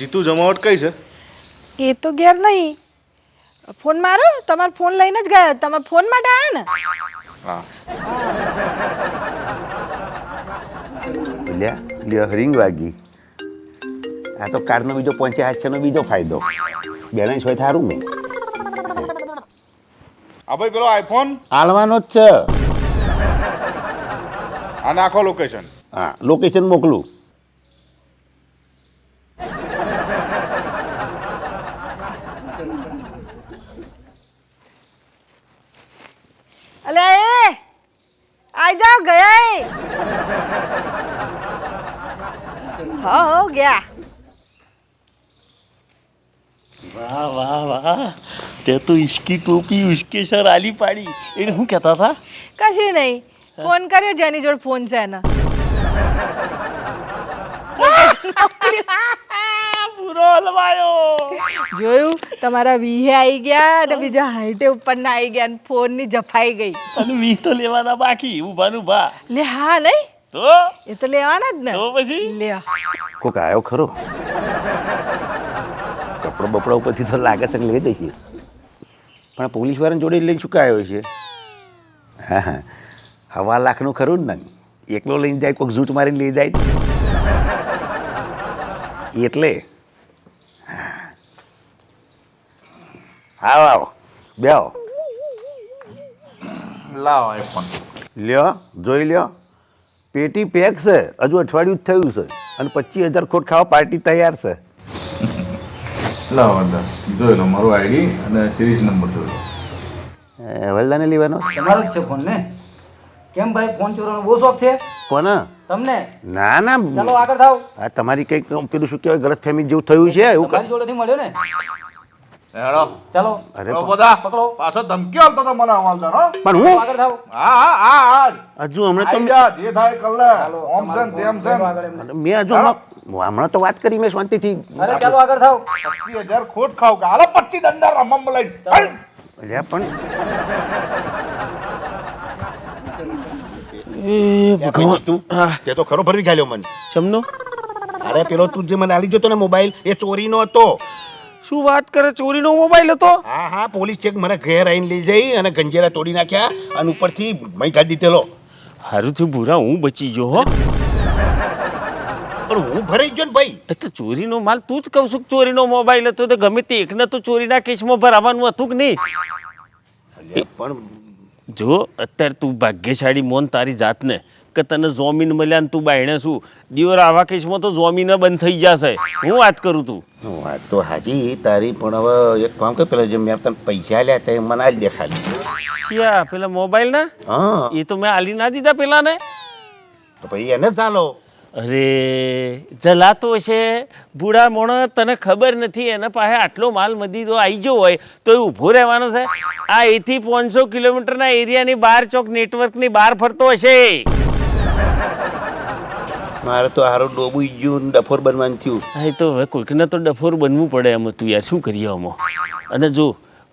જીતુ જમાવટ કઈ છે? એ તો ઘેર નહીં. ફોન મારો, તમારો ફોન લઈને જ ગયા. તમે ફોન માટે આવ્યા ને? હા, લ્યો રિંગ વાગી. આ તો કાર્ડનો બીજો 85 નો બીજો ફાયદો. બેલેન્સ હોય સારું ને. આ ભાઈ પેલો આઈફોન આલવાનો જ છે. આ નાખો લોકેશન. હા લોકેશન મોકલું. અલે આઈ જાઓ, ગયા એ. હા હો ગયા. વાહ વાહ વાહ, તે તો ઇસકી ટોપી ઉસકે સર આલી પાડી. એને શું કહેતા હતા? કશું નહીં, ફોન કર્યો જેની જોડે ફોન છે એને. પૂરો હલવાયો. જોયું, તમારા 20 આવી ગયા અને બીજા હાઈટે ઉપરના આવી ગયા, ફોન ની જફાઈ ગઈ. અને 20 તો લેવાના બાકી. ઉભા નું ભા લે હા નહીં, તો એ તો લેવાના જ ને. તો પછી લે કોક આવ્યો ખરો. કપડો બપડા ઉપરથી તો લાગે છે કે લઈ દઈએ, પણ પોલીસ વાળાને જોડે લઈને શું આવ્યો છે? હા હા, 1.5 લાખનું ખરું ને. એકલો લઈને જાય, કોઈક ઝૂંટ મારીને લઈ જાય એટલે. આવો આવો, બેહો. લાવ આઈફોન. લ્યો જોઈ લ્યો, પેટી પેક છે, હજુ અઠવાડિયું જ થયું છે અને 25,000 ખોટ ખાવા પાર્ટી તૈયાર છે. લાવ અંદર જોઈ લો મારું આઈડી અને સિરીઝ નંબર જોઈ લો. વલ્દાને લેવાનો તમારો જ છે ફોન ને? કેમ ભાઈ ફોન ચોરવાનો બહુ શોખ છે કોને? તમને? ના ના, ચાલો આગળ થાવ. આ તમારી કંઈક પેલું શું કહેવાય ગલત ફેમી જેવું થયું છે એવું. તમારી જોડેથી મળ્યો ને? હેડો. ચાલો અરે હેડો બધા. પકડો. પાછો ધમકી આલતો તો મને હવાલદાર હો. પણ હું આગળ થાવ. હા હા હા હા. હજુ હમણાં તો આઈ જા, જે થાય કર લે. ચાલો, ઓમ છે ને તેમ છે ને. આગળ એમને. મેં હજુ હમણાં તો વાત કરી મેં શાંતિથી. અરે ચાલો આગળ થાવ. 25,000 ખોટ ખાવ કે હાલો 25 દંડા રમમ લઈને. ચાલો. અલ્યા પણ એ ભગવાન. તું તે તો ખરો ભરી ખાલ્યો મને. ચમનો અરે પેલો તું જે મને આલી જતો ને મોબાઈલ, એ ચોરીનો હતો. શું વાત કરે? ચોરીનો મોબાઈલ હતો? હા હા, પોલીસ ચેક મને ઘેર આવીને લઈ જઈ અને ગંજેરા તોડી નાખ્યા અને ઉપરથી મહી કાઢી દીધેલો. સારું થયું ભૂરા, હું બચી ગયો હો. પણ હું ભરાઈ ગયો ને ભાઈ. એ તો ચોરીનો માલ તું જ કહું છું કે ચોરીનો મોબાઈલ હતો તો ગમે તે એકને તો ચોરીના કેસમાં ભરાવાનું હતું કે નહીં? અલ્યા, પણ જો અત્યારે તું ભાગ્યશાળી મોન તારી જાતને કે તને જોમીન મળ્યા ને તું બાયણે શું દિયોર આવા કેસમાં તો જોમીન બંધ થઈ જશે. હું વાત કરું તું વાત તો હાજી તારી, પણ હવે એક કામ કર, પેલા જે મેં તને પૈસા લ્યા તે મને આલી દે ખાલી. ક્યાં પેલા મોબાઈલ ના? હા એ તો મેં આલી ના દીધા પેલા ને. તો પછી એને જ ચાલો. અરે જલાતો છે બુઢા મોણો, તને ખબર નથી એના પાસે આટલો માલ મદીદો આવી ગયો હોય તો એ ઊભો રહેવાનો છે? આ અહીંથી 500 કિલોમીટરના એરિયાની બહાર ચોક નેટવર્કની બહાર ફરતો હશે. મારે તો હારું ડોબું ગયું ને ડફોર બનવાનું થયું. હા એ તો હવે કોઈકને તો ડફોર બનવું પડે એમ તું યાર શું કરીએ આમાં. અને જો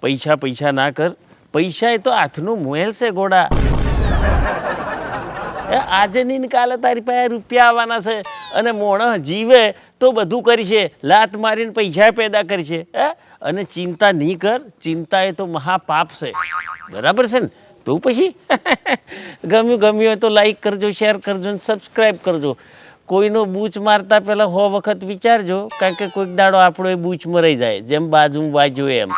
પૈસા ના કર, પૈસા એ તો હાથનું મોહેલ છે ગોડા. આજે નહીં ને કાલે તારી પાસે રૂપિયા આવવાના છે અને મોણસ જીવે તો બધું કરશે, લાત મારીને પૈસા પેદા કરશે. અને ચિંતા નહીં કર, ચિંતા એ તો મહાપાપ છે. બરાબર છે ને? તો પછી ગમ્યું હોય તો લાઈક કરજો, શેર કરજો ને સબસ્ક્રાઈબ કરજો. કોઈનો બૂચ મારતા પહેલાં 100 વખત વિચારજો, કારણ કે કોઈક દાડો આપણો એ બૂચ મરાઈ જાય, જેમ બાજુ વાજ્યો એમ.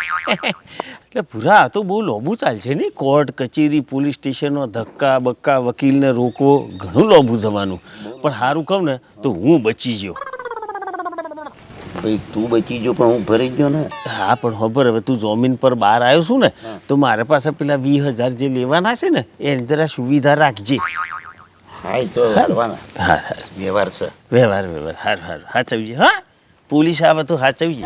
એટલે પૂરા આ તો બહુ લોબું ચાલશે ને. કોર્ટ કચેરી પોલીસ સ્ટેશનો ધક્કા બક્કા વકીલને રોકવો, ઘણું લોબું જવાનું. પણ સારું કહું ને તો હું બચી ગયો. ભાઈ તું બચી ગયો પણ હું ભરાઈ ગયો ને. હા પણ ખબર હવે તું જમીન પર બહાર આવ્યો છું ને તો મારે પાસે પેલા 20,000 જે લેવાના છે ને એની જરા સુવિધા રાખજે. હા એ તો કરવાના. હા વ્યવહાર છે. વ્યવહાર હાચવજે. હા પોલીસ આવે તો હાચવજે.